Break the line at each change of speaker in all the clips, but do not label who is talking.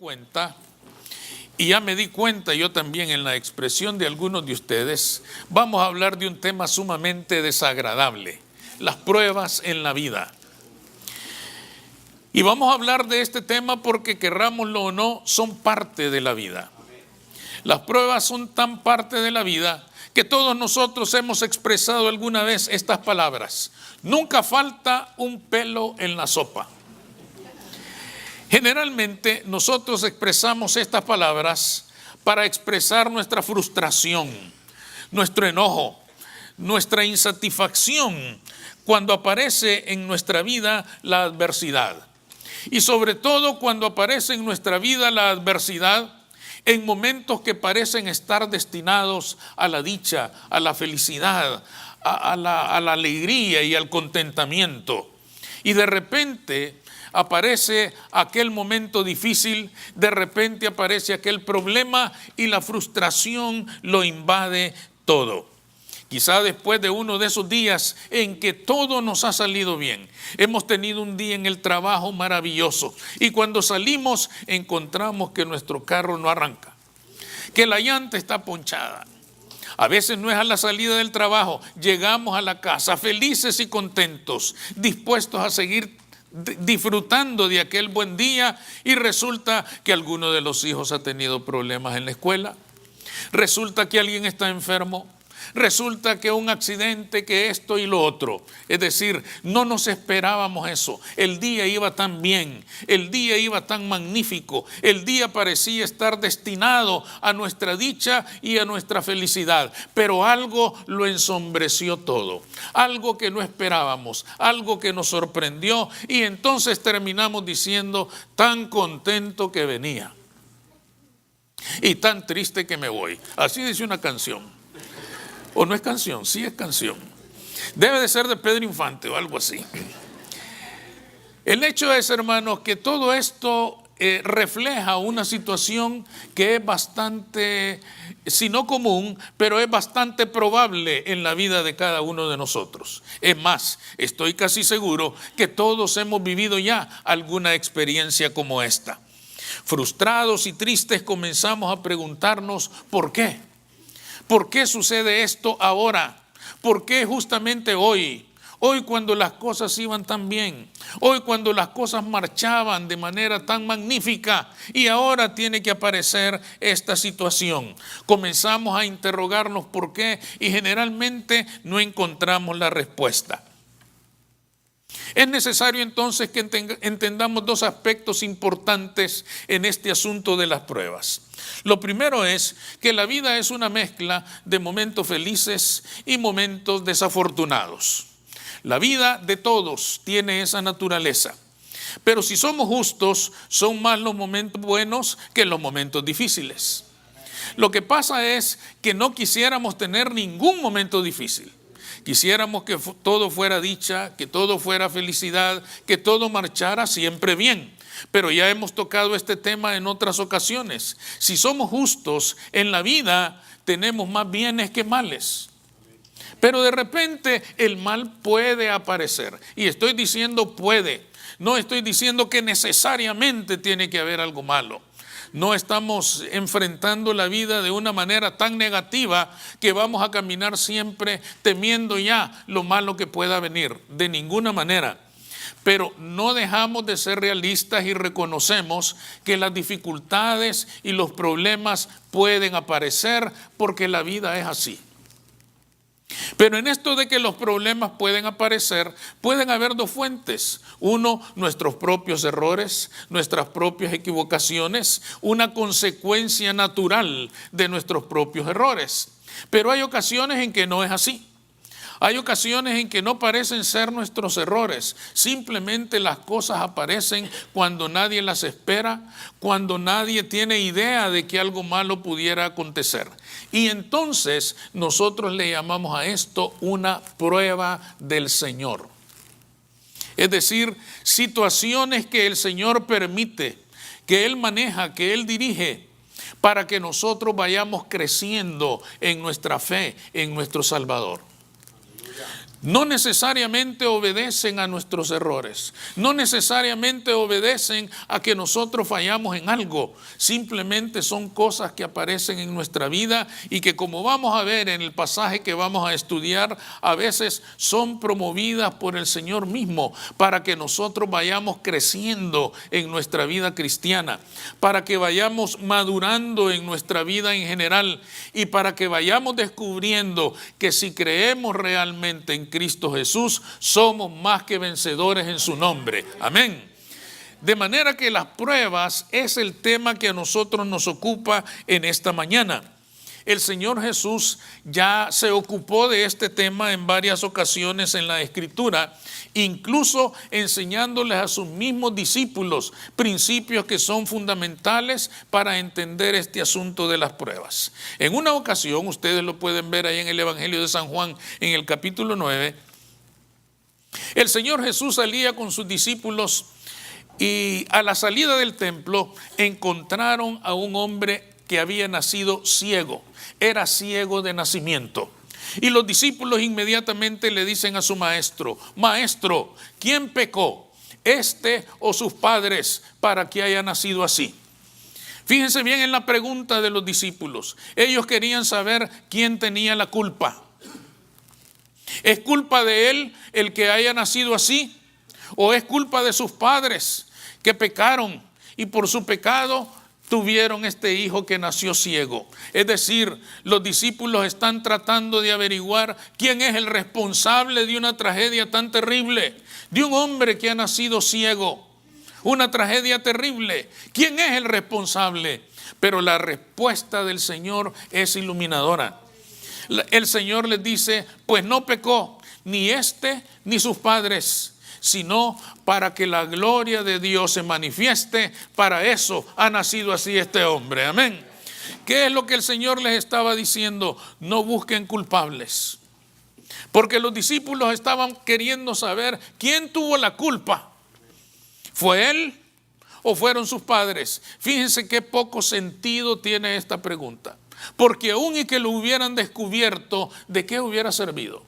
cuenta, y ya me di cuenta yo también en la expresión de algunos de ustedes, vamos a hablar de un tema sumamente desagradable, las pruebas en la vida. Y vamos a hablar de este tema porque, querrámoslo o no, son parte de la vida. Las pruebas son tan parte de la vida que todos nosotros hemos expresado alguna vez estas palabras: nunca falta un pelo en la sopa. Generalmente nosotros expresamos estas palabras para expresar nuestra frustración, nuestro enojo, nuestra insatisfacción cuando aparece en nuestra vida la adversidad. Y sobre todo cuando aparece en nuestra vida la adversidad en momentos que parecen estar destinados a la dicha, a la felicidad, a la alegría y al contentamiento. Y de repente aparece aquel momento difícil, de repente aparece aquel problema y la frustración lo invade todo. Quizá después de uno de esos días en que todo nos ha salido bien, hemos tenido un día en el trabajo maravilloso y cuando salimos encontramos que nuestro carro no arranca, que la llanta está ponchada. A veces no es a la salida del trabajo, llegamos a la casa felices y contentos, dispuestos a seguir disfrutando de aquel buen día, y resulta que alguno de los hijos ha tenido problemas en la escuela, resulta que alguien está enfermo, resulta que un accidente, que esto y lo otro. Es decir, no nos esperábamos eso. El día iba tan bien, el día iba tan magnífico, el día parecía estar destinado a nuestra dicha y a nuestra felicidad, pero algo lo ensombreció todo, algo que no esperábamos, algo que nos sorprendió, y entonces terminamos diciendo: tan contento que venía y tan triste que me voy. Así dice una canción. ¿O no es canción? Sí es canción. Debe de ser de Pedro Infante o algo así. El hecho es, hermanos, que todo esto refleja una situación que es bastante, si no común, pero es bastante probable en la vida de cada uno de nosotros. Es más, estoy casi seguro que todos hemos vivido ya alguna experiencia como esta. Frustrados y tristes comenzamos a preguntarnos ¿por qué? ¿Por qué sucede esto ahora? ¿Por qué justamente hoy? Hoy cuando las cosas iban tan bien, hoy cuando las cosas marchaban de manera tan magnífica, y ahora tiene que aparecer esta situación. Comenzamos a interrogarnos por qué y generalmente no encontramos la respuesta. Es necesario entonces que entendamos dos aspectos importantes en este asunto de las pruebas. Lo primero es que la vida es una mezcla de momentos felices y momentos desafortunados. La vida de todos tiene esa naturaleza. Pero si somos justos, son más los momentos buenos que los momentos difíciles. Lo que pasa es que no quisiéramos tener ningún momento difícil. Quisiéramos que todo fuera dicha, que todo fuera felicidad, que todo marchara siempre bien. Pero ya hemos tocado este tema en otras ocasiones. Si somos justos, en la vida tenemos más bienes que males. Pero de repente el mal puede aparecer. Y estoy diciendo puede. No estoy diciendo que necesariamente tiene que haber algo malo. No estamos enfrentando la vida de una manera tan negativa que vamos a caminar siempre temiendo ya lo malo que pueda venir. De ninguna manera. Pero no dejamos de ser realistas y reconocemos que las dificultades y los problemas pueden aparecer porque la vida es así. Pero en esto de que los problemas pueden aparecer, pueden haber dos fuentes. Uno, nuestros propios errores, nuestras propias equivocaciones, una consecuencia natural de nuestros propios errores. Pero hay ocasiones en que no es así. Hay ocasiones en que no parecen ser nuestros errores, simplemente las cosas aparecen cuando nadie las espera, cuando nadie tiene idea de que algo malo pudiera acontecer. Y entonces nosotros le llamamos a esto una prueba del Señor. Es decir, situaciones que el Señor permite, que Él maneja, que Él dirige, para que nosotros vayamos creciendo en nuestra fe en nuestro Salvador. no necesariamente obedecen a nuestros errores, no necesariamente obedecen a que nosotros fallamos en algo, simplemente son cosas que aparecen en nuestra vida y que, como vamos a ver en el pasaje que vamos a estudiar, a veces son promovidas por el Señor mismo para que nosotros vayamos creciendo en nuestra vida cristiana, para que vayamos madurando en nuestra vida en general y para que vayamos descubriendo que si creemos realmente en Cristo Jesús, somos más que vencedores en su nombre. Amén. De manera que las pruebas es el tema que a nosotros nos ocupa en esta mañana. El Señor Jesús ya se ocupó de este tema en varias ocasiones en la Escritura, incluso enseñándoles a sus mismos discípulos principios que son fundamentales para entender este asunto de las pruebas. En una ocasión, ustedes lo pueden ver ahí en el Evangelio de San Juan, en el capítulo 9, el Señor Jesús salía con sus discípulos y a la salida del templo encontraron a un hombre que había nacido ciego, era ciego de nacimiento. Y los discípulos inmediatamente le dicen a su maestro: Maestro, ¿quién pecó, este o sus padres, para que haya nacido así? Fíjense bien en la pregunta de los discípulos. Ellos querían saber quién tenía la culpa. ¿Es culpa de él el que haya nacido así? ¿O es culpa de sus padres que pecaron y por su pecado tuvieron este hijo que nació ciego? Es decir, los discípulos están tratando de averiguar quién es el responsable de una tragedia tan terrible, de un hombre que ha nacido ciego. Una tragedia terrible. ¿Quién es el responsable? Pero la respuesta del Señor es iluminadora. El Señor les dice: pues no pecó ni este ni sus padres, sino para que la gloria de Dios se manifieste. Para eso ha nacido así este hombre. Amén. ¿Qué es lo que el Señor les estaba diciendo? No busquen culpables. Porque los discípulos estaban queriendo saber quién tuvo la culpa. ¿Fue él o fueron sus padres? Fíjense qué poco sentido tiene esta pregunta. Porque aún y que lo hubieran descubierto, ¿de qué hubiera servido?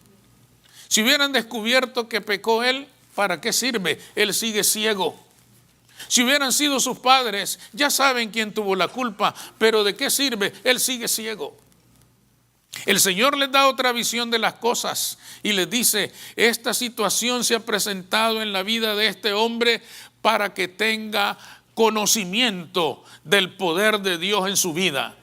Si hubieran descubierto que pecó él, ¿para qué sirve? Él sigue ciego. Si hubieran sido sus padres, ya saben quién tuvo la culpa, pero ¿de qué sirve? Él sigue ciego. El Señor les da otra visión de las cosas y les dice: esta situación se ha presentado en la vida de este hombre para que tenga conocimiento del poder de Dios en su vida,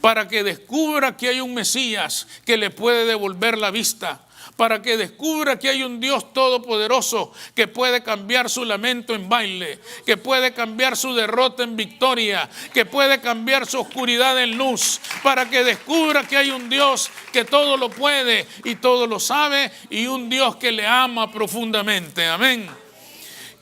para que descubra que hay un Mesías que le puede devolver la vista, para que descubra que hay un Dios todopoderoso que puede cambiar su lamento en baile, que puede cambiar su derrota en victoria, que puede cambiar su oscuridad en luz, para que descubra que hay un Dios que todo lo puede y todo lo sabe, y un Dios que le ama profundamente. Amén.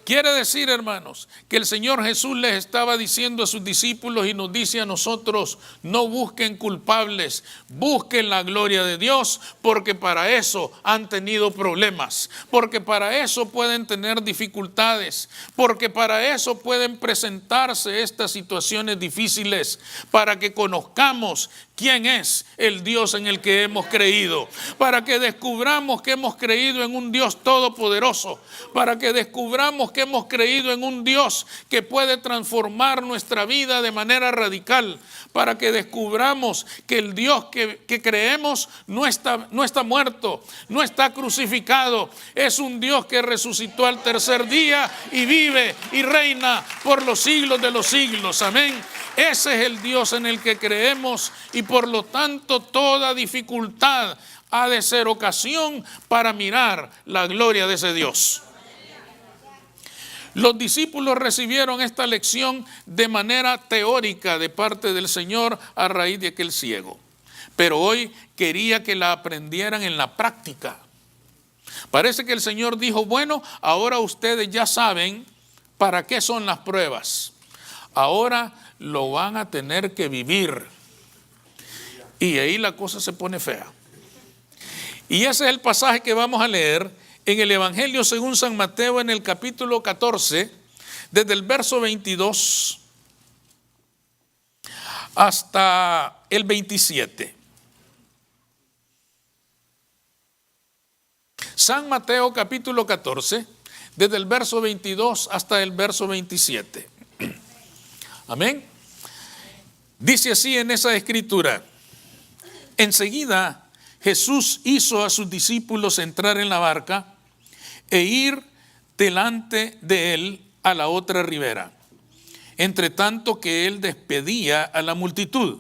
Quiere decir, hermanos, que el Señor Jesús les estaba diciendo a sus discípulos y nos dice a nosotros: no busquen culpables, busquen la gloria de Dios, porque para eso han tenido problemas, porque para eso pueden tener dificultades, porque para eso pueden presentarse estas situaciones difíciles, para que conozcamos quién es el Dios en el que hemos creído, para que descubramos que hemos creído en un Dios todopoderoso, para que descubramos que hemos creído en un Dios que puede transformar nuestra vida de manera radical, para que descubramos que el Dios que creemos no está muerto, no está crucificado, es un Dios que resucitó al tercer día y vive y reina por los siglos de los siglos. Amén. Ese es el Dios en el que creemos, y por lo tanto toda dificultad ha de ser ocasión para mirar la gloria de ese Dios. Los discípulos recibieron esta lección de manera teórica de parte del Señor a raíz de aquel ciego. Pero hoy quería que la aprendieran en la práctica. Parece que el Señor dijo: bueno, ahora ustedes ya saben para qué son las pruebas. Ahora lo van a tener que vivir. Y ahí la cosa se pone fea. Y ese es el pasaje que vamos a leer en el Evangelio según San Mateo, en el capítulo 14, desde el verso 22 hasta el 27. San Mateo capítulo 14, desde el verso 22 hasta el verso 27. Amén. Dice así en esa escritura: enseguida Jesús hizo a sus discípulos entrar en la barca e ir delante de él a la otra ribera, entre tanto que él despedía a la multitud.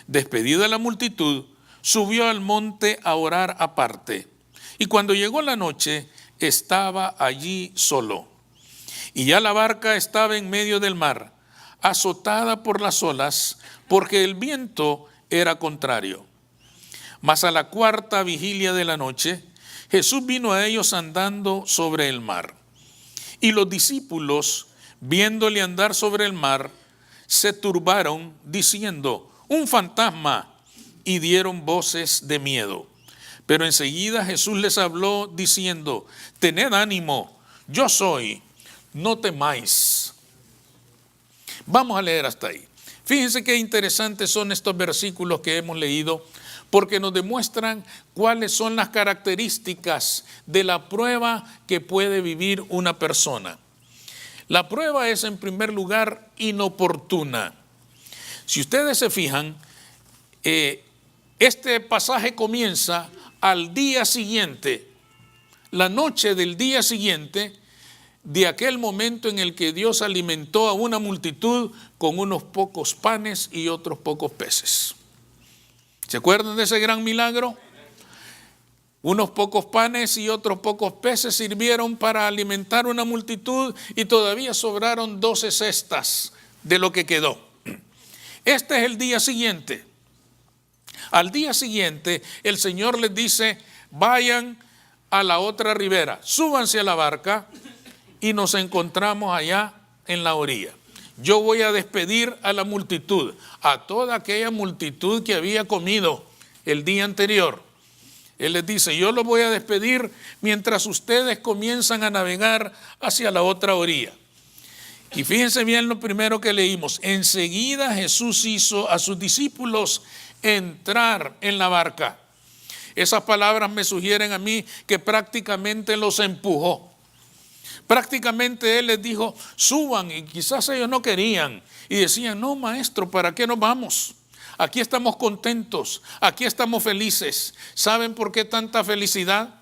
Despedida la multitud, subió al monte a orar aparte. Y cuando llegó la noche, estaba allí solo. Y ya la barca estaba en medio del mar, azotada por las olas, porque el viento era contrario. Mas a la cuarta vigilia de la noche, Jesús vino a ellos andando sobre el mar. Y los discípulos, viéndole andar sobre el mar, se turbaron, diciendo: un fantasma, y dieron voces de miedo. Pero enseguida Jesús les habló, diciendo: tened ánimo, yo soy, no temáis. Vamos a leer hasta ahí. Fíjense qué interesantes son estos versículos que hemos leído, porque nos demuestran cuáles son las características de la prueba que puede vivir una persona. La prueba es, en primer lugar, inoportuna. Si ustedes se fijan, este pasaje comienza al día siguiente, la noche del día siguiente, de aquel momento en el que Dios alimentó a una multitud con unos pocos panes y otros pocos peces. ¿Se acuerdan de ese gran milagro? Unos pocos panes y otros pocos peces sirvieron para alimentar una multitud y todavía sobraron 12 cestas de lo que quedó. Este es el día siguiente. Al día siguiente, el Señor les dice: vayan a la otra ribera, súbanse a la barca y nos encontramos allá en la orilla. Yo voy a despedir a la multitud, a toda aquella multitud que había comido el día anterior. Él les dice: yo los voy a despedir mientras ustedes comienzan a navegar hacia la otra orilla. Y fíjense bien lo primero que leímos: enseguida Jesús hizo a sus discípulos entrar en la barca. Esas palabras me sugieren a mí que prácticamente los empujó. Prácticamente Él les dijo: suban, y quizás ellos no querían y decían: no, maestro, ¿para qué nos vamos? Aquí estamos contentos, aquí estamos felices. ¿Saben por qué tanta felicidad?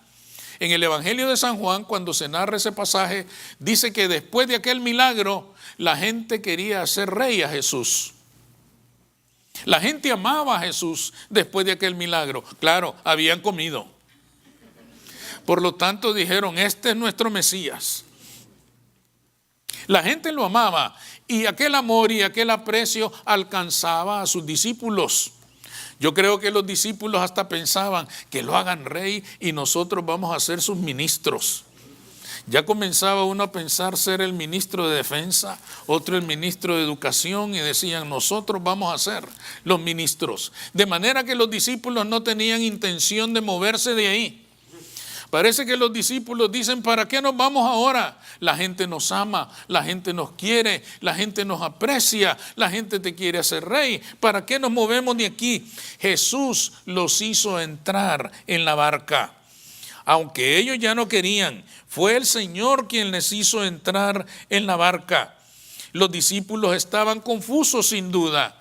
En el Evangelio de San Juan, cuando se narra ese pasaje, dice que después de aquel milagro, la gente quería hacer rey a Jesús. La gente amaba a Jesús después de aquel milagro. Claro, habían comido. Por lo tanto dijeron: este es nuestro Mesías. La gente lo amaba y aquel amor y aquel aprecio alcanzaba a sus discípulos. Yo creo que los discípulos hasta pensaban: que lo hagan rey y nosotros vamos a ser sus ministros. Ya comenzaba uno a pensar ser el ministro de defensa, otro el ministro de educación, y decían: nosotros vamos a ser los ministros. De manera que los discípulos no tenían intención de moverse de ahí. Parece que los discípulos dicen: ¿para qué nos vamos ahora? La gente nos ama, la gente nos quiere, la gente nos aprecia, la gente te quiere hacer rey. ¿Para qué nos movemos de aquí? Jesús los hizo entrar en la barca. Aunque ellos ya no querían, fue el Señor quien les hizo entrar en la barca. Los discípulos estaban confusos sin duda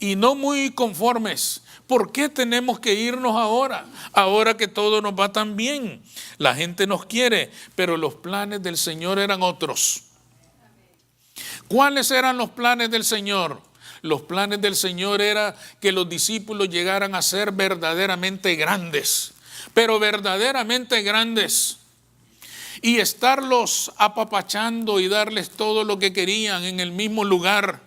y no muy conformes. ¿Por qué tenemos que irnos ahora? Ahora que todo nos va tan bien. La gente nos quiere, pero los planes del Señor eran otros. ¿Cuáles eran los planes del Señor? Los planes del Señor era que los discípulos llegaran a ser verdaderamente grandes, pero verdaderamente grandes, y estarlos apapachando y darles todo lo que querían en el mismo lugar,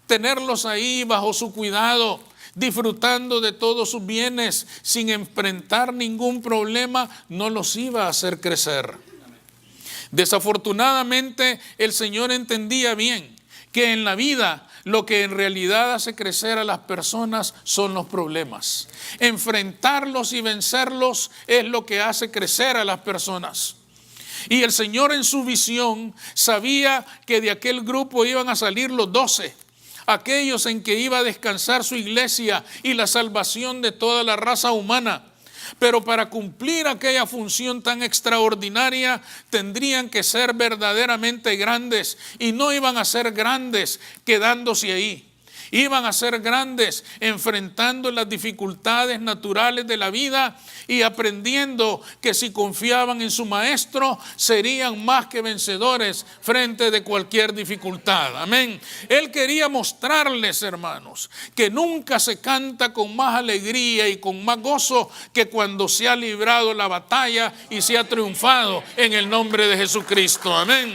tenerlos ahí bajo su cuidado, disfrutando de todos sus bienes sin enfrentar ningún problema, no los iba a hacer crecer. Desafortunadamente, el Señor entendía bien que en la vida lo que en realidad hace crecer a las personas son los problemas. Enfrentarlos y vencerlos es lo que hace crecer a las personas. Y el Señor, en su visión, sabía que de aquel grupo iban a salir los 12, aquellos en que iba a descansar su iglesia y la salvación de toda la raza humana. pero para cumplir aquella función tan extraordinaria tendrían que ser verdaderamente grandes, y no iban a ser grandes quedándose ahí. Iban a ser grandes enfrentando las dificultades naturales de la vida y aprendiendo que si confiaban en su maestro serían más que vencedores frente de cualquier dificultad. Amén. Él quería mostrarles, hermanos, que nunca se canta con más alegría y con más gozo que cuando se ha librado la batalla y se ha triunfado en el nombre de Jesucristo. Amén.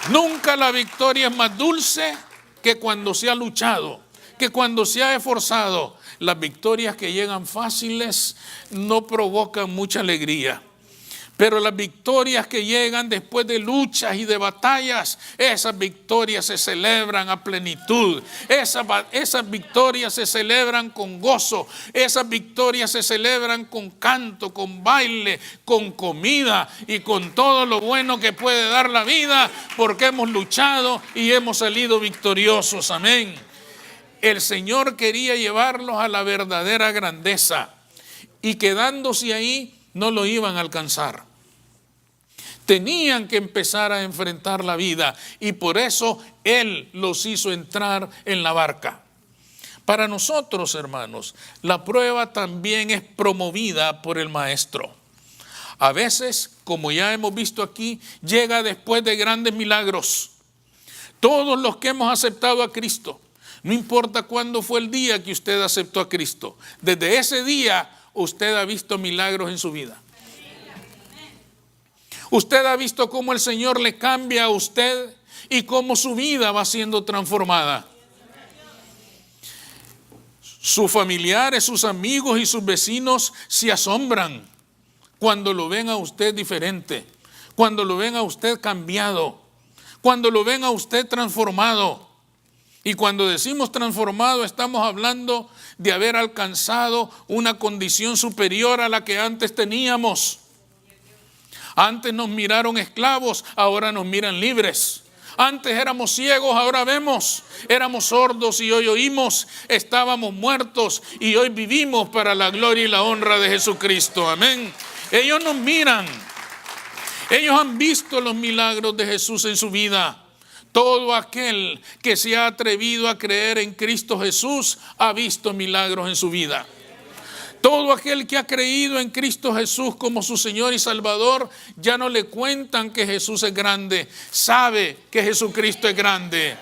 Nunca la victoria es más dulce que cuando se ha luchado, que cuando se ha esforzado. Las victorias que llegan fáciles no provocan mucha alegría, pero las victorias que llegan después de luchas y de batallas, esas victorias se celebran a plenitud. Esas victorias se celebran con gozo. Esas victorias se celebran con canto, con baile, con comida y con todo lo bueno que puede dar la vida, porque hemos luchado y hemos salido victoriosos. Amén. El Señor quería llevarlos a la verdadera grandeza, y quedándose ahí no lo iban a alcanzar. Tenían que empezar a enfrentar la vida, y por eso Él los hizo entrar en la barca. Para nosotros, hermanos, la prueba también es promovida por el Maestro. A veces, como ya hemos visto aquí, llega después de grandes milagros. Todos los que hemos aceptado a Cristo, no importa cuándo fue el día que usted aceptó a Cristo, desde ese día usted ha visto milagros en su vida. Usted ha visto cómo el Señor le cambia a usted y cómo su vida va siendo transformada. Sus familiares, sus amigos y sus vecinos se asombran cuando lo ven a usted diferente, cuando lo ven a usted cambiado, cuando lo ven a usted transformado. Y cuando decimos transformado, estamos hablando de haber alcanzado una condición superior a la que antes teníamos. Antes nos miraron esclavos, ahora nos miran libres. Antes éramos ciegos, ahora vemos. Éramos sordos y hoy oímos. Estábamos muertos y hoy vivimos para la gloria y la honra de Jesucristo. Amén. Ellos nos miran. Ellos han visto los milagros de Jesús en su vida. Todo aquel que se ha atrevido a creer en Cristo Jesús ha visto milagros en su vida. Todo aquel que ha creído en Cristo Jesús como su Señor y Salvador, ya no le cuentan que Jesús es grande, sabe que Jesucristo es grande.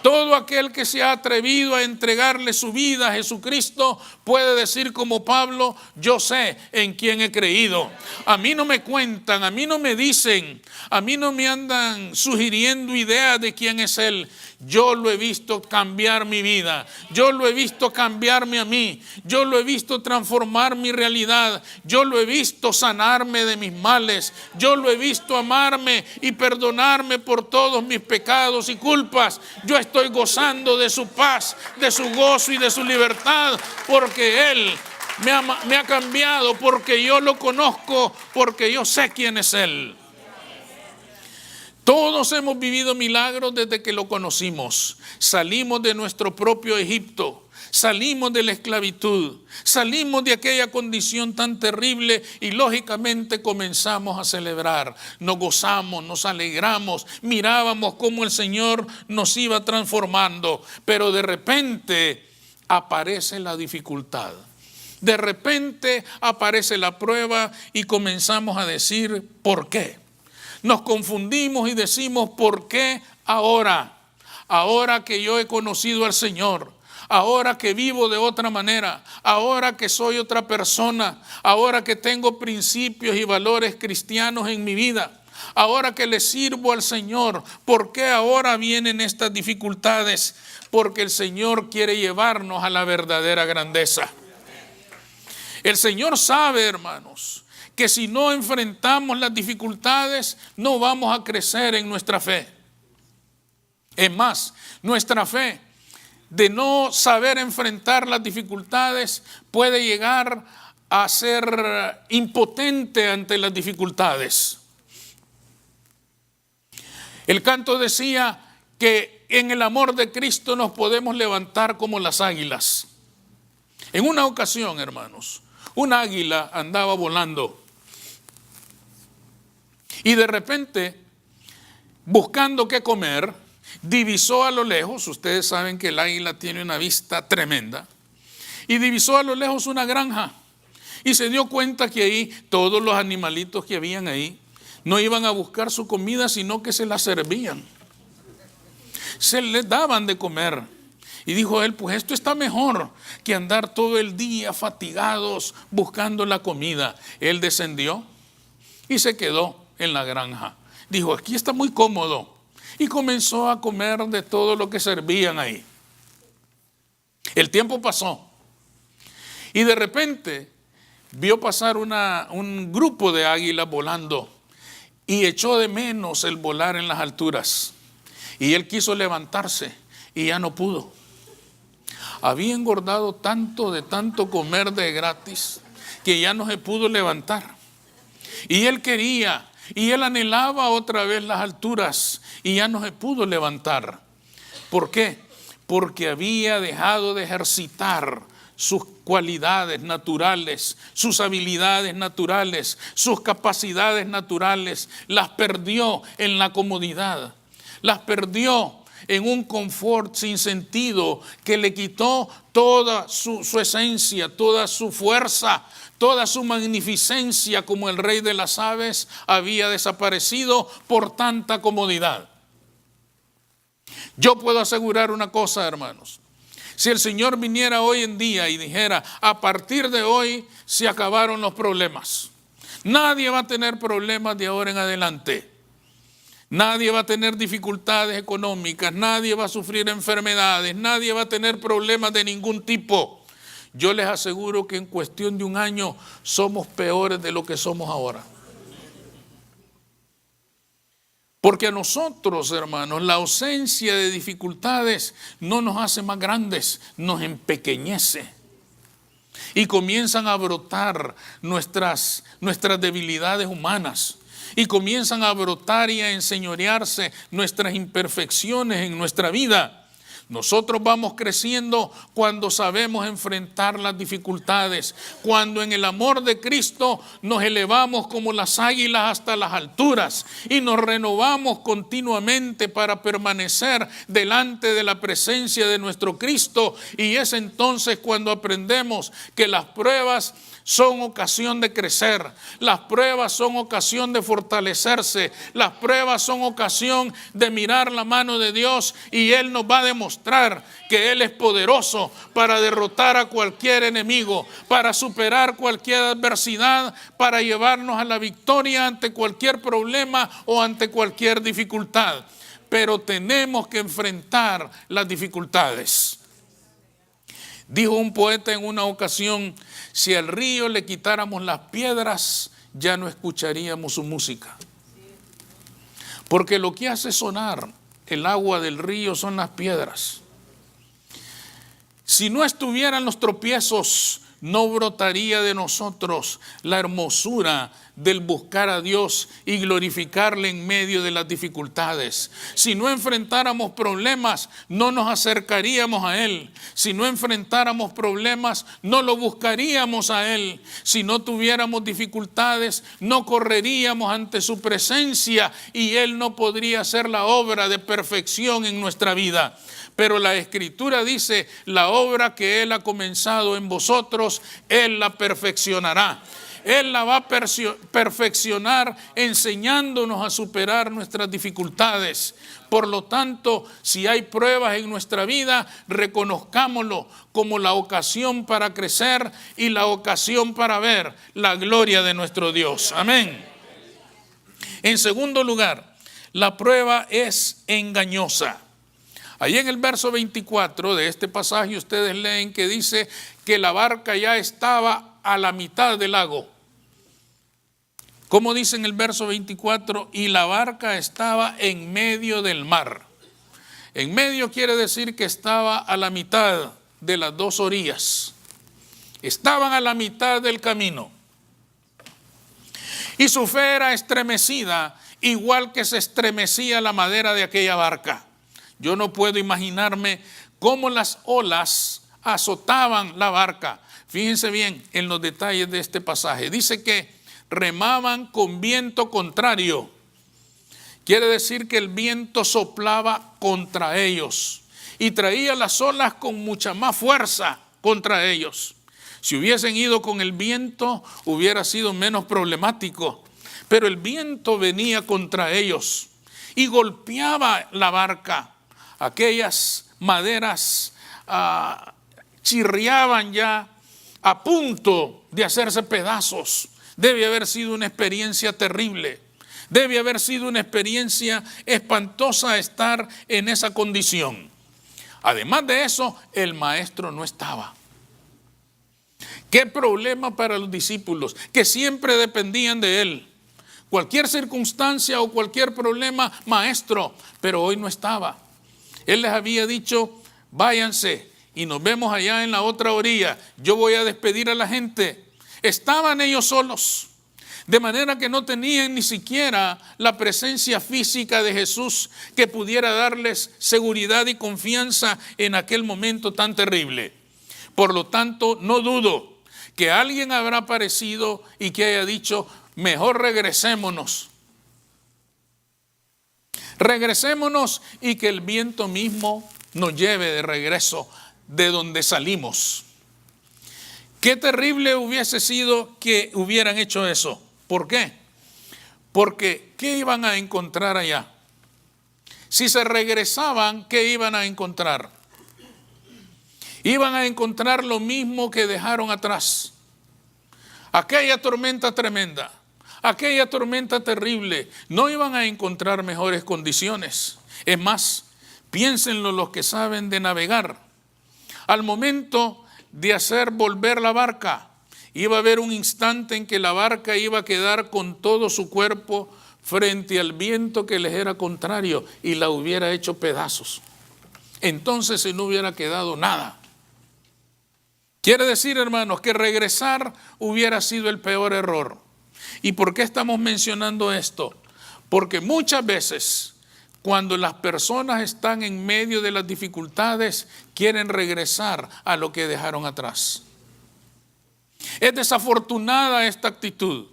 Todo aquel que se ha atrevido a entregarle su vida a Jesucristo puede decir como Pablo: yo sé en quién he creído. A mí no me cuentan, a mí no me dicen, a mí no me andan sugiriendo ideas de quién es Él. Yo lo he visto cambiar mi vida, yo lo he visto cambiarme a mí, yo lo he visto transformar mi realidad, yo lo he visto sanarme de mis males, yo lo he visto amarme y perdonarme por todos mis pecados y culpas. Yo estoy gozando de su paz, de su gozo y de su libertad, porque Él me ha cambiado, porque yo lo conozco, porque yo sé quién es Él. Todos hemos vivido milagros desde que lo conocimos. Salimos de nuestro propio Egipto, salimos de la esclavitud, salimos de aquella condición tan terrible y lógicamente comenzamos a celebrar. Nos gozamos, nos alegramos, mirábamos cómo el Señor nos iba transformando, pero de repente aparece la dificultad. De repente aparece la prueba y comenzamos a decir: ¿por qué? Nos confundimos y decimos: ¿por qué ahora? Ahora que yo he conocido al Señor, ahora que vivo de otra manera, ahora que soy otra persona, ahora que tengo principios y valores cristianos en mi vida, ahora que le sirvo al Señor, ¿por qué ahora vienen estas dificultades? Porque el Señor quiere llevarnos a la verdadera grandeza. El Señor sabe, hermanos, que si no enfrentamos las dificultades, no vamos a crecer en nuestra fe. Es más, nuestra fe, de no saber enfrentar las dificultades, puede llegar a ser impotente ante las dificultades. El canto decía que en el amor de Cristo nos podemos levantar como las águilas. En una ocasión, hermanos, un águila andaba volando y de repente, buscando qué comer, divisó a lo lejos, ustedes saben que el águila tiene una vista tremenda, y divisó a lo lejos una granja y se dio cuenta que ahí todos los animalitos que habían ahí no iban a buscar su comida, sino que se la servían, se les daban de comer. Y dijo él, pues esto está mejor que andar todo el día fatigados buscando la comida. Él descendió y se quedó en la granja. Dijo, aquí está muy cómodo. Y comenzó a comer de todo lo que servían ahí. El tiempo pasó. Y de repente vio pasar un grupo de águilas volando. Y echó de menos el volar en las alturas. Y él quiso levantarse y ya no pudo. Había engordado tanto de tanto comer de gratis que ya no se pudo levantar. Y él quería, y él anhelaba otra vez las alturas y ya no se pudo levantar. ¿Por qué? Porque había dejado de ejercitar sus cualidades naturales, sus habilidades naturales, sus capacidades naturales. Las perdió en la comodidad, las perdió en un confort sin sentido que le quitó toda su esencia, toda su fuerza, toda su magnificencia, como el rey de las aves había desaparecido por tanta comodidad. Yo puedo asegurar una cosa, hermanos. Si el Señor viniera hoy en día y dijera, a partir de hoy se acabaron los problemas. Nadie va a tener problemas de ahora en adelante. Nadie va a tener dificultades económicas, nadie va a sufrir enfermedades, nadie va a tener problemas de ningún tipo. Yo les aseguro que en cuestión de un año somos peores de lo que somos ahora. Porque a nosotros, hermanos, la ausencia de dificultades no nos hace más grandes, nos empequeñece. Y comienzan a brotar nuestras debilidades humanas. Y comienzan a brotar y a enseñorearse nuestras imperfecciones en nuestra vida. Nosotros vamos creciendo cuando sabemos enfrentar las dificultades, cuando en el amor de Cristo nos elevamos como las águilas hasta las alturas y nos renovamos continuamente para permanecer delante de la presencia de nuestro Cristo. Y es entonces cuando aprendemos que las pruebas son ocasión de crecer, las pruebas son ocasión de fortalecerse, las pruebas son ocasión de mirar la mano de Dios y Él nos va a demostrar que Él es poderoso para derrotar a cualquier enemigo, para superar cualquier adversidad, para llevarnos a la victoria ante cualquier problema o ante cualquier dificultad. Pero tenemos que enfrentar las dificultades. Dijo un poeta en una ocasión, si al río le quitáramos las piedras, ya no escucharíamos su música. Porque lo que hace sonar el agua del río son las piedras. Si no estuvieran los tropiezos, no brotaría de nosotros la hermosura del buscar a Dios y glorificarle en medio de las dificultades. Si no enfrentáramos problemas, no nos acercaríamos a Él. Si no enfrentáramos problemas, no lo buscaríamos a Él. Si no tuviéramos dificultades, no correríamos ante su presencia y Él no podría hacer la obra de perfección en nuestra vida. Pero la Escritura dice, la obra que Él ha comenzado en vosotros, Él la perfeccionará. Él la va a perfeccionar enseñándonos a superar nuestras dificultades. Por lo tanto, si hay pruebas en nuestra vida, reconozcámoslo como la ocasión para crecer y la ocasión para ver la gloria de nuestro Dios. Amén. En segundo lugar, la prueba es engañosa. Allí en el verso 24 de este pasaje ustedes leen que dice que la barca ya estaba a la mitad del lago. Como dice en el verso 24, y la barca estaba en medio del mar. En medio quiere decir que estaba a la mitad de las dos orillas. Estaban a la mitad del camino. Y su fe era estremecida, igual que se estremecía la madera de aquella barca. Yo no puedo imaginarme cómo las olas azotaban la barca. fíjense bien en los detalles de este pasaje. Dice que remaban con viento contrario. Quiere decir que el viento soplaba contra ellos y traía las olas con mucha más fuerza contra ellos. Si hubiesen ido con el viento, hubiera sido menos problemático. Pero el viento venía contra ellos y golpeaba la barca. Aquellas maderas chirriaban ya a punto de hacerse pedazos. Debe haber sido una experiencia terrible. Debe haber sido una experiencia espantosa estar en esa condición. Además de eso, el maestro no estaba. Qué problema para los discípulos, que siempre dependían de él. Cualquier circunstancia o cualquier problema, maestro, pero hoy no estaba. Él les había dicho, váyanse y nos vemos allá en la otra orilla. Yo voy a despedir a la gente. Estaban ellos solos, de manera que no tenían ni siquiera la presencia física de Jesús que pudiera darles seguridad y confianza en aquel momento tan terrible. Por lo tanto, no dudo que alguien habrá aparecido y que haya dicho, mejor regresémonos. Regresémonos y que el viento mismo nos lleve de regreso de donde salimos. Qué terrible hubiese sido que hubieran hecho eso. ¿Por qué? Porque ¿qué iban a encontrar allá? Si se regresaban, ¿qué iban a encontrar? Iban a encontrar lo mismo que dejaron atrás. Aquella tormenta tremenda, aquella tormenta terrible, no iban a encontrar mejores condiciones. Es más, piénsenlo los que saben de navegar. Al momento de hacer volver la barca, iba a haber un instante en que la barca iba a quedar con todo su cuerpo frente al viento que les era contrario y la hubiera hecho pedazos. Entonces se no hubiera quedado nada. Quiere decir, hermanos, que regresar hubiera sido el peor error. ¿Y por qué estamos mencionando esto? Porque muchas veces, cuando las personas están en medio de las dificultades, quieren regresar a lo que dejaron atrás. Es desafortunada esta actitud.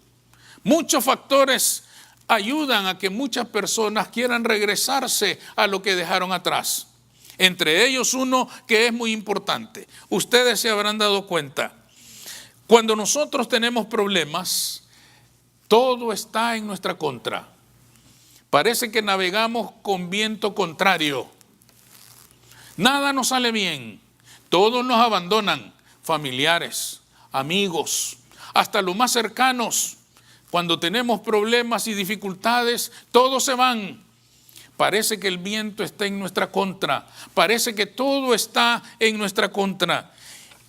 Muchos factores ayudan a que muchas personas quieran regresarse a lo que dejaron atrás. Entre ellos uno que es muy importante. Ustedes se habrán dado cuenta. Cuando nosotros tenemos problemas, todo está en nuestra contra. Parece que navegamos con viento contrario. Nada nos sale bien. Todos nos abandonan. Familiares, amigos, hasta los más cercanos. Cuando tenemos problemas y dificultades, todos se van. Parece que el viento está en nuestra contra. Parece que todo está en nuestra contra.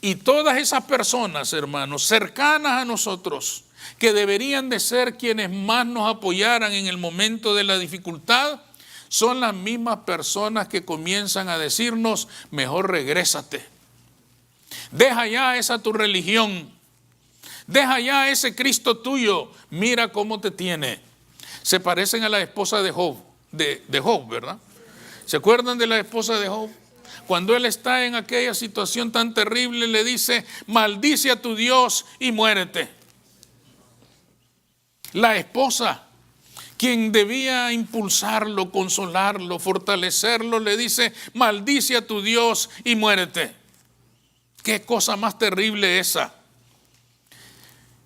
Y todas esas personas, hermanos, cercanas a nosotros, que deberían de ser quienes más nos apoyaran en el momento de la dificultad, son las mismas personas que comienzan a decirnos, mejor regrésate. Deja ya esa tu religión. Deja ya ese Cristo tuyo. Mira cómo te tiene. Se parecen a la esposa de Job. De Job, ¿verdad? ¿Se acuerdan de la esposa de Job? Cuando él está en aquella situación tan terrible, le dice, maldice a tu Dios y muérete. La esposa, quien debía impulsarlo, consolarlo, fortalecerlo, le dice, maldice a tu Dios y muérete. Qué cosa más terrible esa.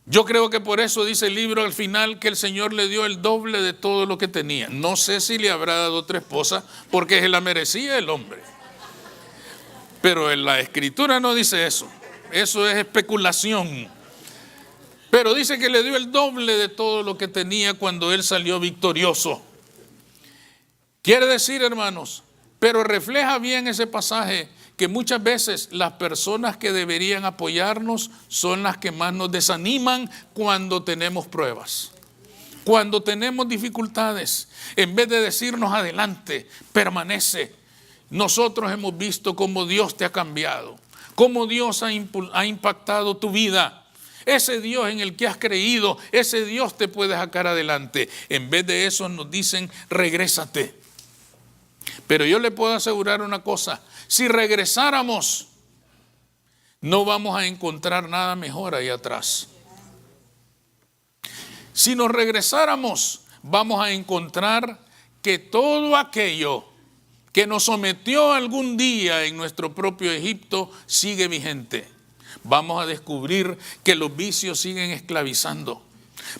Yo creo que por eso dice el libro al final que el Señor le dio el doble de todo lo que tenía. No sé si le habrá dado otra esposa porque se la merecía el hombre. Pero en la Escritura no dice eso. Eso es especulación. Pero dice que le dio el doble de todo lo que tenía cuando él salió victorioso. Quiere decir, hermanos, pero refleja bien ese pasaje que muchas veces las personas que deberían apoyarnos son las que más nos desaniman cuando tenemos pruebas. Cuando tenemos dificultades, en vez de decirnos adelante, permanece. Nosotros hemos visto cómo Dios te ha cambiado, cómo Dios ha impactado tu vida. Ese Dios en el que has creído, ese Dios te puede sacar adelante. En vez de eso nos dicen, regrésate. Pero yo le puedo asegurar una cosa, si regresáramos, no vamos a encontrar nada mejor ahí atrás. Si nos regresáramos, vamos a encontrar que todo aquello que nos sometió algún día en nuestro propio Egipto sigue vigente. Vamos a descubrir que los vicios siguen esclavizando.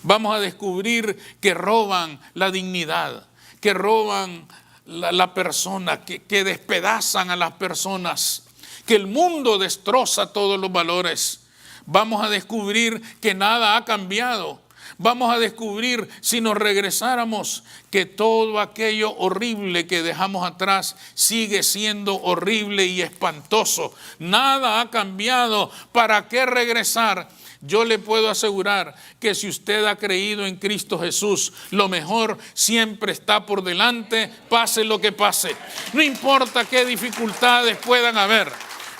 Vamos a descubrir que roban la dignidad, que roban la persona, que despedazan a las personas, que el mundo destroza todos los valores. Vamos a descubrir que nada ha cambiado. Vamos a descubrir, si nos regresáramos, que todo aquello horrible que dejamos atrás sigue siendo horrible y espantoso. Nada ha cambiado. ¿Para qué regresar? Yo le puedo asegurar que si usted ha creído en Cristo Jesús, lo mejor siempre está por delante, pase lo que pase. No importa qué dificultades puedan haber,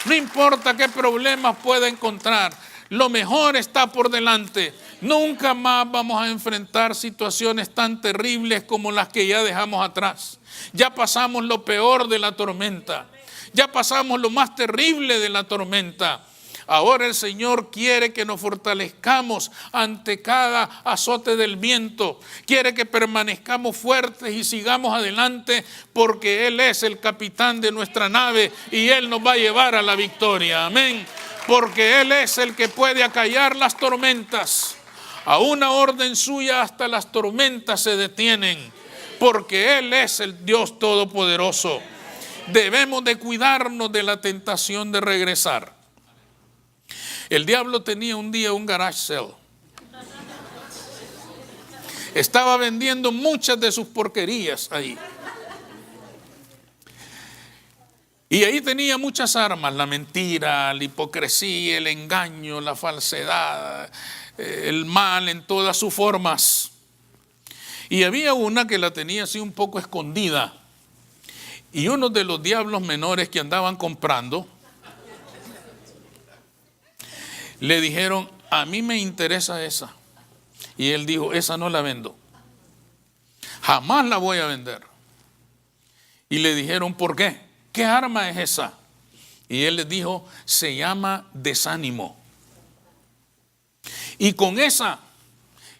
no importa qué problemas pueda encontrar, lo mejor está por delante. Nunca más vamos a enfrentar situaciones tan terribles como las que ya dejamos atrás. Ya pasamos lo peor de la tormenta. Ya pasamos lo más terrible de la tormenta. Ahora el Señor quiere que nos fortalezcamos ante cada azote del viento. Quiere que permanezcamos fuertes y sigamos adelante, porque Él es el capitán de nuestra nave y Él nos va a llevar a la victoria. Amén. Porque Él es el que puede acallar las tormentas. A una orden suya hasta las tormentas se detienen, porque Él es el Dios Todopoderoso. Debemos de cuidarnos de la tentación de regresar. El diablo tenía un día un garage sale. Estaba vendiendo muchas de sus porquerías ahí. Y ahí tenía muchas armas: la mentira, la hipocresía, el engaño, la falsedad, el mal en todas sus formas. Y había una que la tenía así un poco escondida. Y uno de los diablos menores que andaban comprando le dijeron: a mí me interesa esa. Y él dijo: esa no la vendo. Jamás la voy a vender. Y le dijeron: ¿por qué? ¿Qué arma es esa? Y él les dijo: se llama desánimo. Y con esa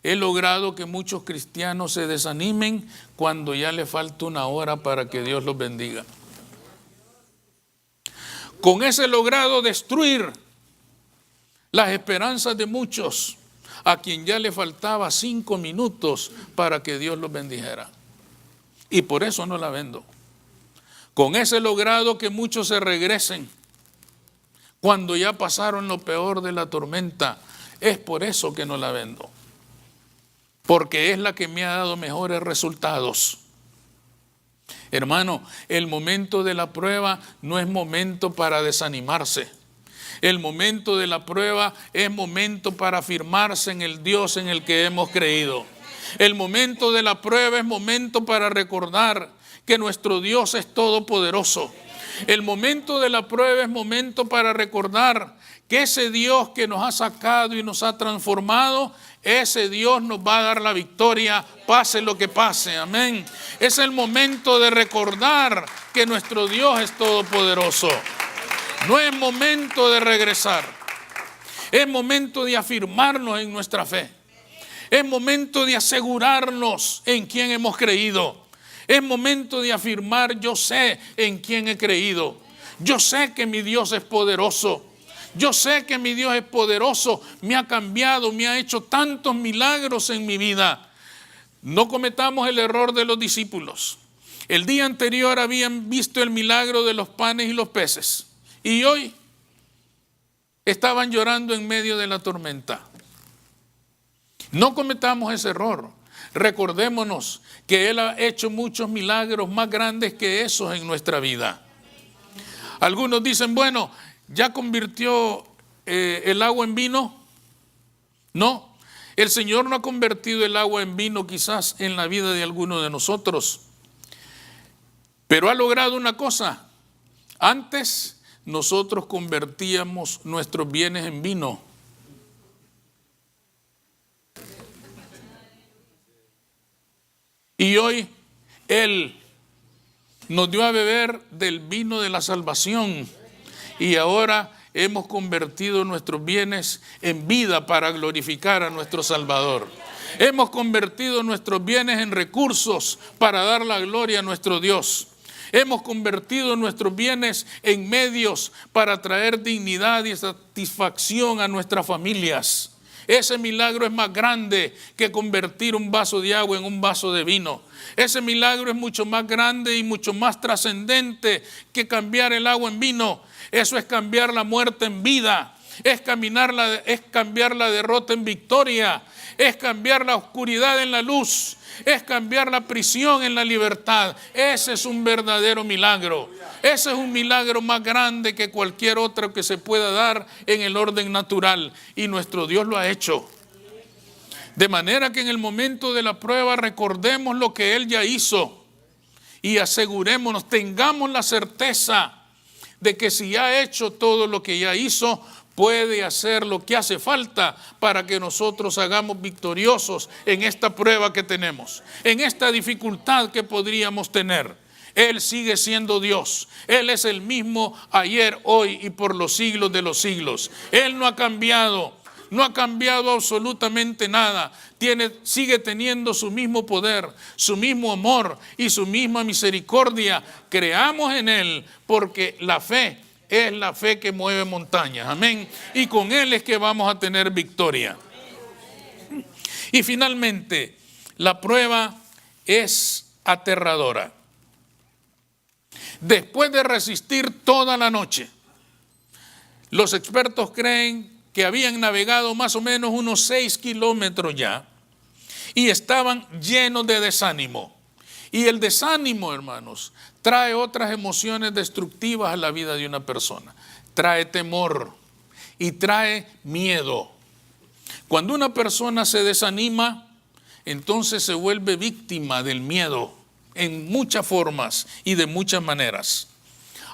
he logrado que muchos cristianos se desanimen cuando ya le falta una hora para que Dios los bendiga. Con ese he logrado destruir las esperanzas de muchos a quien ya le faltaba 5 minutos para que Dios los bendijera. Y por eso no la vendo. Con ese he logrado que muchos se regresen cuando ya pasaron lo peor de la tormenta. Es por eso que no la vendo. Porque es la que me ha dado mejores resultados. Hermano, el momento de la prueba no es momento para desanimarse. El momento de la prueba es momento para afirmarse en el Dios en el que hemos creído. El momento de la prueba es momento para recordar que nuestro Dios es todopoderoso. El momento de la prueba es momento para recordar que ese Dios que nos ha sacado y nos ha transformado, ese Dios nos va a dar la victoria, pase lo que pase. Amén. Es el momento de recordar que nuestro Dios es todopoderoso. No es momento de regresar. Es momento de afirmarnos en nuestra fe. Es momento de asegurarnos en quién hemos creído. Es momento de afirmar: yo sé en quién he creído. Yo sé que mi Dios es poderoso. Yo sé que mi Dios es poderoso. Me ha cambiado, me ha hecho tantos milagros en mi vida. No cometamos el error de los discípulos. El día anterior habían visto el milagro de los panes y los peces. Y hoy estaban llorando en medio de la tormenta. No cometamos ese error. Recordémonos que Él ha hecho muchos milagros más grandes que esos en nuestra vida. Algunos dicen: bueno, ¿ya convirtió el agua en vino? No, el Señor no ha convertido el agua en vino quizás en la vida de alguno de nosotros. Pero ha logrado una cosa. Antes nosotros convertíamos nuestros bienes en vino. Y hoy Él nos dio a beber del vino de la salvación. Y ahora hemos convertido nuestros bienes en vida para glorificar a nuestro Salvador. Hemos convertido nuestros bienes en recursos para dar la gloria a nuestro Dios. Hemos convertido nuestros bienes en medios para traer dignidad y satisfacción a nuestras familias. Ese milagro es más grande que convertir un vaso de agua en un vaso de vino. Ese milagro es mucho más grande y mucho más trascendente que cambiar el agua en vino. Eso es cambiar la muerte en vida. Es cambiar la derrota en victoria. Es cambiar la oscuridad en la luz. Es cambiar la prisión en la libertad. Ese es un verdadero milagro. Ese es un milagro más grande que cualquier otro que se pueda dar en el orden natural. Y nuestro Dios lo ha hecho. De manera que en el momento de la prueba recordemos lo que Él ya hizo. Y asegurémonos, tengamos la certeza de que si ha hecho todo lo que ya hizo, puede hacer lo que hace falta para que nosotros hagamos victoriosos en esta prueba que tenemos, en esta dificultad que podríamos tener. Él sigue siendo Dios. Él es el mismo ayer, hoy y por los siglos de los siglos. Él no ha cambiado. No ha cambiado absolutamente nada. Sigue teniendo su mismo poder, su mismo amor y su misma misericordia. Creamos en Él porque la fe es la fe que mueve montañas. Amén. Y con Él es que vamos a tener victoria. Y finalmente, la prueba es aterradora. Después de resistir toda la noche, los expertos creen que habían navegado más o menos unos 6 kilómetros ya y estaban llenos de desánimo. Y el desánimo, hermanos, trae otras emociones destructivas a la vida de una persona. Trae temor y trae miedo. Cuando una persona se desanima, entonces se vuelve víctima del miedo en muchas formas y de muchas maneras.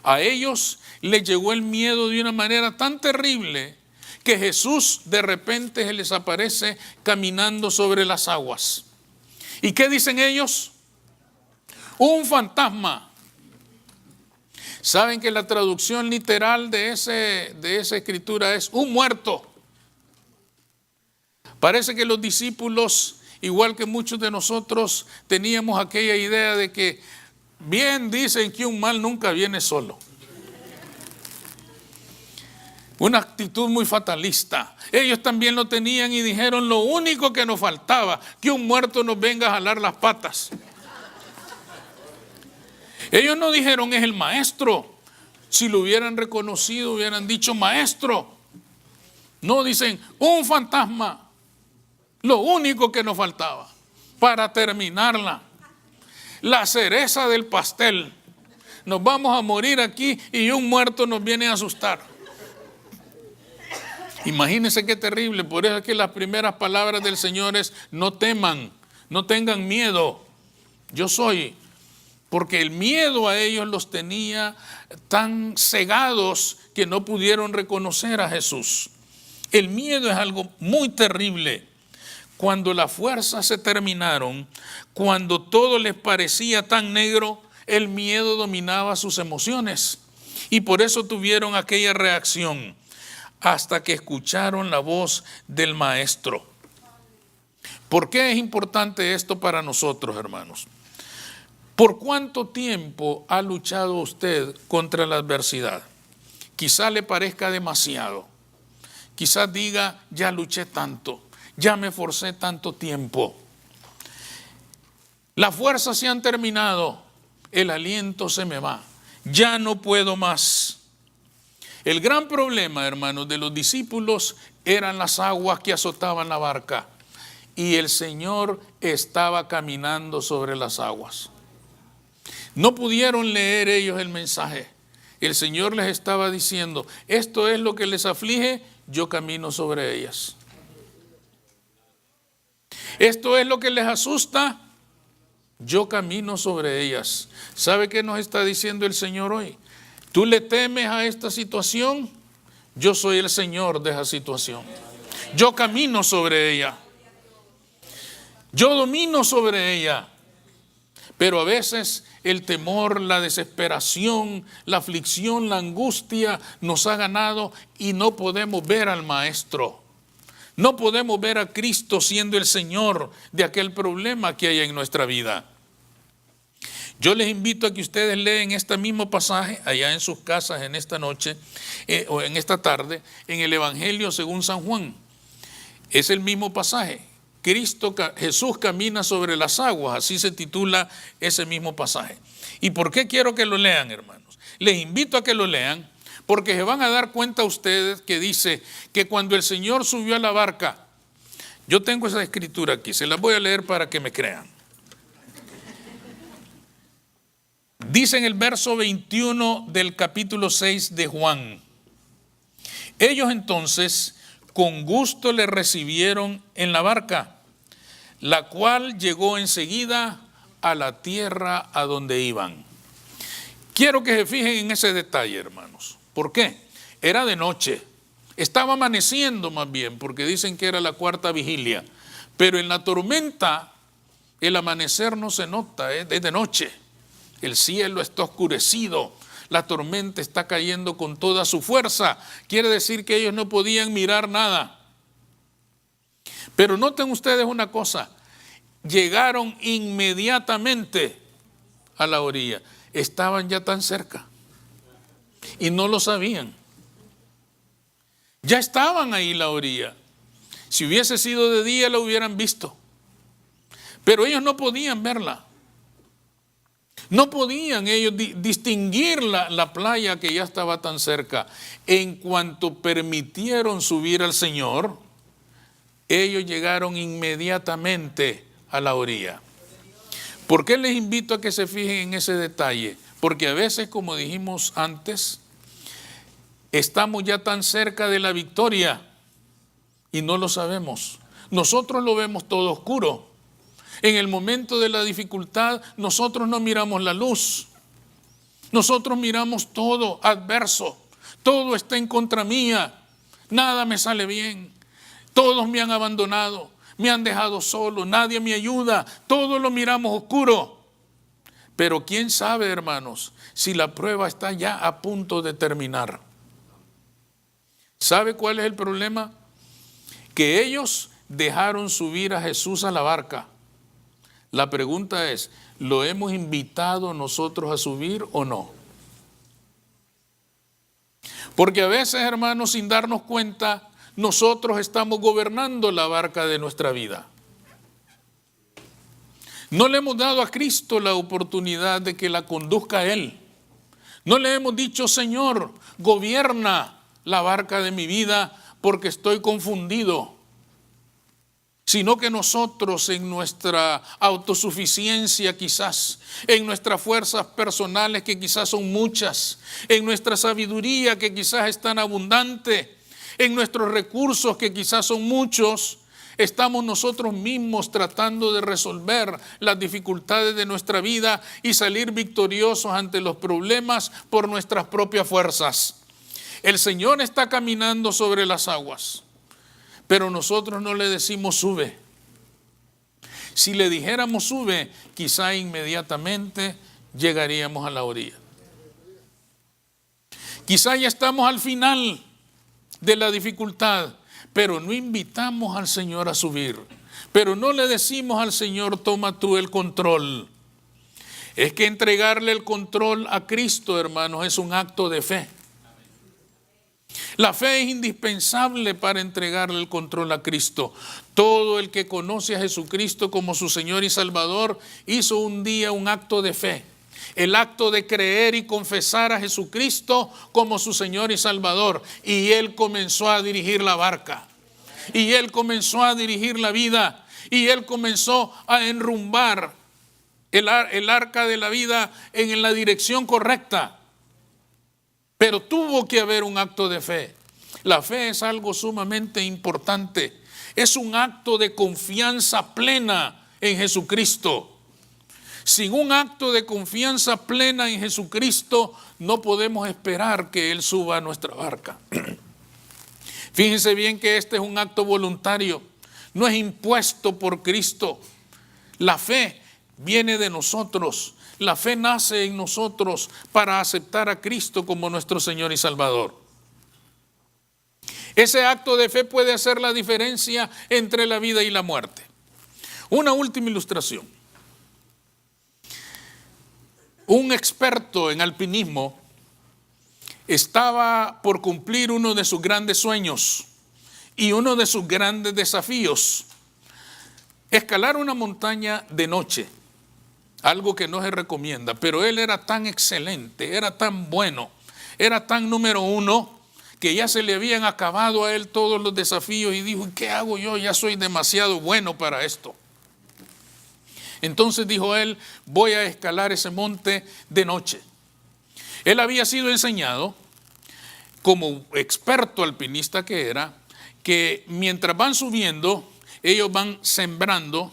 A ellos les llegó el miedo de una manera tan terrible que Jesús de repente se les aparece caminando sobre las aguas. ¿Y qué dicen ellos? Un fantasma. Saben que la traducción literal de esa escritura es un muerto. Parece que los discípulos, igual que muchos de nosotros, teníamos aquella idea de que bien dicen que un mal nunca viene solo. Una actitud muy fatalista. Ellos también lo tenían y dijeron: lo único que nos faltaba, que un muerto nos venga a jalar las patas. Ellos no dijeron es el maestro. Si lo hubieran reconocido, hubieran dicho maestro. No, dicen un fantasma. Lo único que nos faltaba para terminarla. La cereza del pastel. Nos vamos a morir aquí y un muerto nos viene a asustar. Imagínense qué terrible. Por eso es que las primeras palabras del Señor es: no teman, no tengan miedo. Yo soy. Porque el miedo a ellos los tenía tan cegados que no pudieron reconocer a Jesús. El miedo es algo muy terrible. Cuando las fuerzas se terminaron, cuando todo les parecía tan negro, el miedo dominaba sus emociones. Y por eso tuvieron aquella reacción. Hasta que escucharon la voz del maestro. ¿Por qué es importante esto para nosotros, hermanos? ¿Por cuánto tiempo ha luchado usted contra la adversidad? Quizá le parezca demasiado. Quizás diga: ya luché tanto, ya me esforcé tanto tiempo. Las fuerzas se han terminado, el aliento se me va, ya no puedo más. El gran problema, hermanos, de los discípulos eran las aguas que azotaban la barca. Y el Señor estaba caminando sobre las aguas. No pudieron leer ellos el mensaje. El Señor les estaba diciendo: esto es lo que les aflige, yo camino sobre ellas. Esto es lo que les asusta, yo camino sobre ellas. ¿Sabe qué nos está diciendo el Señor hoy? ¿Tú le temes a esta situación? Yo soy el Señor de esa situación. Yo camino sobre ella. Yo domino sobre ella. Pero a veces el temor, la desesperación, la aflicción, la angustia nos ha ganado y no podemos ver al Maestro. No podemos ver a Cristo siendo el Señor de aquel problema que hay en nuestra vida. Yo les invito a que ustedes lean este mismo pasaje allá en sus casas en esta noche o en esta tarde en el Evangelio según San Juan. Es el mismo pasaje. Jesús camina sobre las aguas, así se titula ese mismo pasaje. ¿Y por qué quiero que lo lean, hermanos? Les invito a que lo lean porque se van a dar cuenta ustedes que dice que cuando el Señor subió a la barca, yo tengo esa escritura aquí, se las voy a leer para que me crean. Dice en el verso 21 del capítulo 6 de Juan: ellos entonces con gusto le recibieron en la barca, la cual llegó enseguida a la tierra a donde iban. Quiero que se fijen en ese detalle, hermanos. ¿Por qué? Era de noche, estaba amaneciendo más bien, porque dicen que era la cuarta vigilia, pero en la tormenta el amanecer no se nota, es de noche. El cielo está oscurecido, la tormenta está cayendo con toda su fuerza. Quiere decir que ellos no podían mirar nada. Pero noten ustedes una cosa, llegaron inmediatamente a la orilla. Estaban ya tan cerca y no lo sabían. Ya estaban ahí en la orilla. Si hubiese sido de día la hubieran visto. Pero ellos no podían verla. No podían ellos distinguir la playa que ya estaba tan cerca. En cuanto permitieron subir al Señor, ellos llegaron inmediatamente a la orilla. ¿Por qué les invito a que se fijen en ese detalle? Porque a veces, como dijimos antes, estamos ya tan cerca de la victoria y no lo sabemos. Nosotros lo vemos todo oscuro. En el momento de la dificultad, nosotros no miramos la luz. Nosotros miramos todo adverso. Todo está en contra mía. Nada me sale bien. Todos me han abandonado. Me han dejado solo. Nadie me ayuda. Todo lo miramos oscuro. Pero quién sabe, hermanos, si la prueba está ya a punto de terminar. ¿Sabe cuál es el problema? Que ellos dejaron subir a Jesús a la barca. La pregunta es, ¿lo hemos invitado nosotros a subir o no? Porque a veces, hermanos, sin darnos cuenta, nosotros estamos gobernando la barca de nuestra vida. No le hemos dado a Cristo la oportunidad de que la conduzca a Él. No le hemos dicho, Señor, gobierna la barca de mi vida porque estoy confundido. Sino que nosotros en nuestra autosuficiencia quizás, en nuestras fuerzas personales que quizás son muchas, en nuestra sabiduría que quizás es tan abundante, en nuestros recursos que quizás son muchos, estamos nosotros mismos tratando de resolver las dificultades de nuestra vida y salir victoriosos ante los problemas por nuestras propias fuerzas. El Señor está caminando sobre las aguas. Pero nosotros no le decimos sube. Si le dijéramos sube, quizá inmediatamente llegaríamos a la orilla. Quizá ya estamos al final de la dificultad, pero no invitamos al Señor a subir. Pero no le decimos al Señor, toma tú el control. Es que entregarle el control a Cristo, hermanos, es un acto de fe. La fe es indispensable para entregarle el control a Cristo. Todo el que conoce a Jesucristo como su Señor y Salvador hizo un día un acto de fe. El acto de creer y confesar a Jesucristo como su Señor y Salvador. Y Él comenzó a dirigir la barca. Y Él comenzó a dirigir la vida. Y Él comenzó a enrumbar el arca de la vida en la dirección correcta. Pero tuvo que haber un acto de fe. La fe es algo sumamente importante. Es un acto de confianza plena en Jesucristo. Sin un acto de confianza plena en Jesucristo, no podemos esperar que Él suba a nuestra barca. Fíjense bien que este es un acto voluntario. No es impuesto por Cristo. La fe viene de nosotros. La fe nace en nosotros para aceptar a Cristo como nuestro Señor y Salvador. Ese acto de fe puede hacer la diferencia entre la vida y la muerte. Una última ilustración. Un experto en alpinismo estaba por cumplir uno de sus grandes sueños y uno de sus grandes desafíos: escalar una montaña de noche, algo que no se recomienda, pero él era tan excelente, era tan bueno, era tan número uno, que ya se le habían acabado a él todos los desafíos y dijo: ¿qué hago yo? Ya soy demasiado bueno para esto. Entonces dijo él: voy a escalar ese monte de noche. Él había sido enseñado, como experto alpinista que era, que mientras van subiendo, ellos van sembrando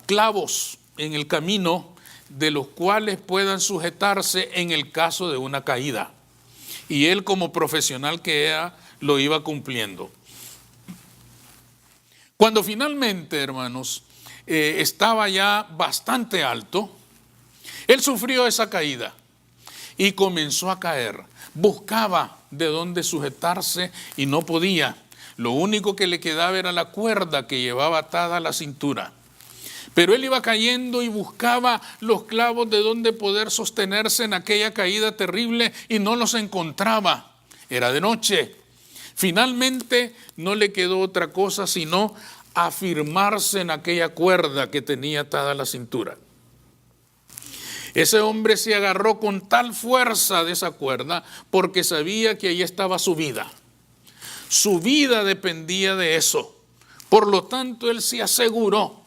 clavos en el camino, de los cuales puedan sujetarse en el caso de una caída. Y él, como profesional que era, lo iba cumpliendo. Cuando finalmente, hermanos, estaba ya bastante alto, él sufrió esa caída y comenzó a caer. Buscaba de dónde sujetarse y no podía. Lo único que le quedaba era la cuerda que llevaba atada a la cintura. Pero él iba cayendo y buscaba los clavos de donde poder sostenerse en aquella caída terrible y no los encontraba. Era de noche. Finalmente no le quedó otra cosa sino afirmarse en aquella cuerda que tenía atada a la cintura. Ese hombre se agarró con tal fuerza de esa cuerda porque sabía que ahí estaba su vida. Su vida dependía de eso. Por lo tanto, él se aseguró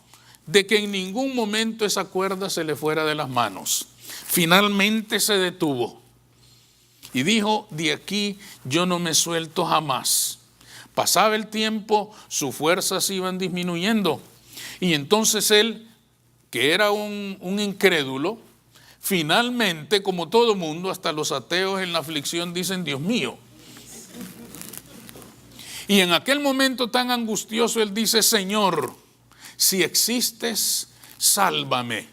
de que en ningún momento esa cuerda se le fuera de las manos. Finalmente se detuvo y dijo: de aquí yo no me suelto jamás. Pasaba el tiempo, sus fuerzas iban disminuyendo y entonces él, que era un incrédulo, finalmente, como todo mundo, hasta los ateos en la aflicción dicen: Dios mío. Y en aquel momento tan angustioso él dice: Señor, si existes, sálvame.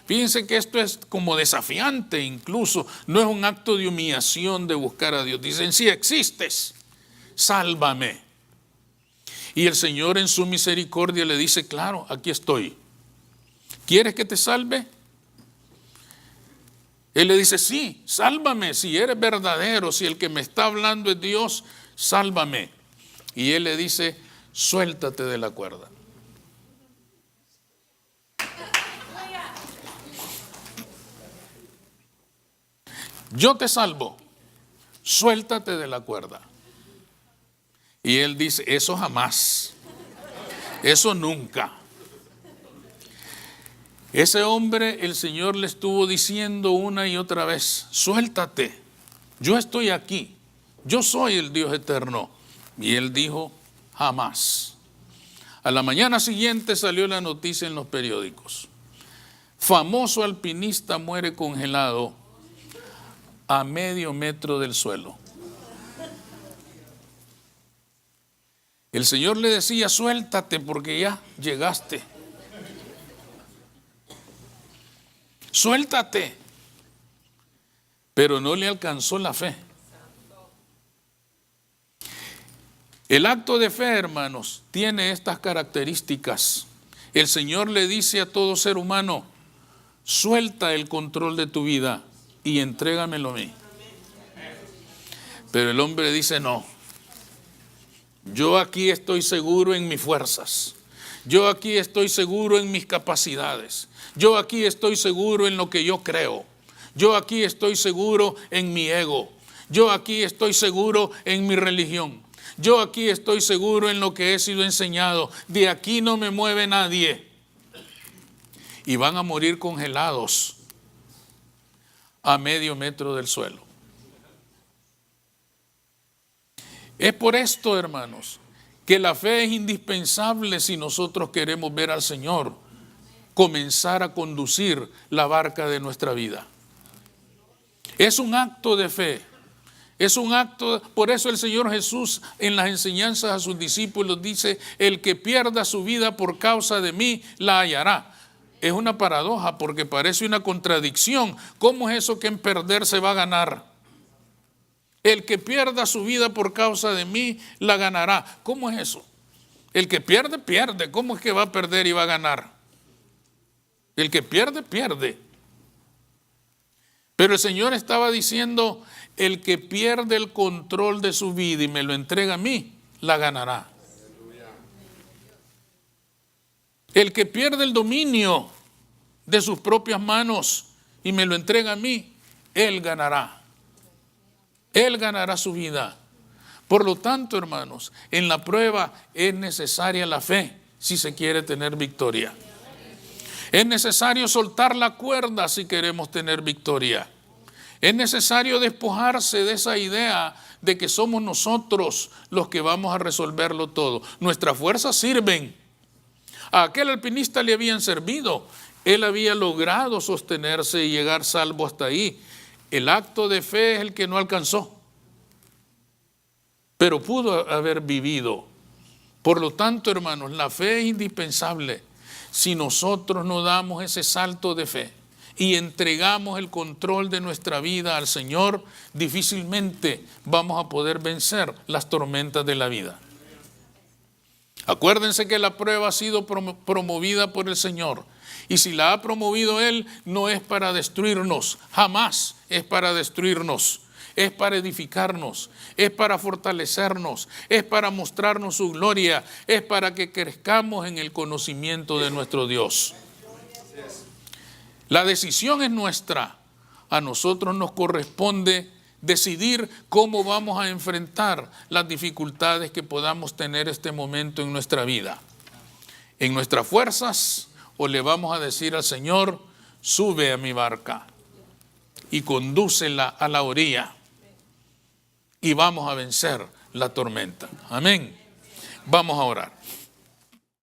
Fíjense que esto es como desafiante incluso, no es un acto de humillación de buscar a Dios. Dicen: si existes, sálvame. Y el Señor en su misericordia le dice: claro, aquí estoy. ¿Quieres que te salve? Él le dice: sí, sálvame, si eres verdadero, si el que me está hablando es Dios, sálvame. Y él le dice: suéltate de la cuerda. Yo te salvo, suéltate de la cuerda. Y él dice: eso jamás, eso nunca. Ese hombre, el Señor le estuvo diciendo una y otra vez: suéltate, yo estoy aquí, yo soy el Dios eterno. Y él dijo: jamás. A la mañana siguiente salió la noticia en los periódicos: famoso alpinista muere congelado a medio metro del suelo. El Señor le decía: suéltate porque ya llegaste. Suéltate. Pero no le alcanzó la fe. El acto de fe, hermanos, tiene estas características. El Señor le dice a todo ser humano: suelta el control de tu vida y entrégamelo a mí. Pero el hombre dice: no, yo aquí estoy seguro en mis fuerzas, yo aquí estoy seguro en mis capacidades, yo aquí estoy seguro en lo que yo creo, yo aquí estoy seguro en mi ego, yo aquí estoy seguro en mi religión, yo aquí estoy seguro en lo que he sido enseñado, de aquí no me mueve nadie. Y van a morir congelados a medio metro del suelo. Es por esto, hermanos, que la fe es indispensable si nosotros queremos ver al Señor comenzar a conducir la barca de nuestra vida. Es un acto de fe. Es un acto, por eso el Señor Jesús en las enseñanzas a sus discípulos dice: el que pierda su vida por causa de mí, la hallará. es una paradoja porque parece una contradicción. ¿Cómo es eso que en perder se va a ganar? El que pierda su vida por causa de mí, la ganará. ¿Cómo es eso? El que pierde, pierde. ¿Cómo es que va a perder y va a ganar? El que pierde, pierde. Pero el Señor estaba diciendo, el que pierde el control de su vida y me lo entrega a mí, la ganará. El que pierde el dominio de sus propias manos y me lo entrega a mí, él ganará. Él ganará su vida. Por lo tanto, hermanos, en la prueba es necesaria la fe si se quiere tener victoria. Es necesario soltar la cuerda si queremos tener victoria. Es necesario despojarse de esa idea de que somos nosotros los que vamos a resolverlo todo. Nuestras fuerzas sirven. A aquel alpinista le habían servido. Él había logrado sostenerse y llegar salvo hasta ahí. El acto de fe es el que no alcanzó, pero pudo haber vivido. Por lo tanto, hermanos, la fe es indispensable. Si nosotros no damos ese salto de fe y entregamos el control de nuestra vida al Señor, difícilmente vamos a poder vencer las tormentas de la vida. Acuérdense que la prueba ha sido promovida por el Señor. Y si la ha promovido Él, no es para destruirnos, jamás es para destruirnos. Es para edificarnos, es para fortalecernos, es para mostrarnos su gloria, es para que crezcamos en el conocimiento de nuestro Dios. La decisión es nuestra. A nosotros nos corresponde decidir cómo vamos a enfrentar las dificultades que podamos tener este momento en nuestra vida. En nuestras fuerzas, o le vamos a decir al Señor, sube a mi barca y condúcela a la orilla. Y vamos a vencer la tormenta. Amén. Vamos a orar.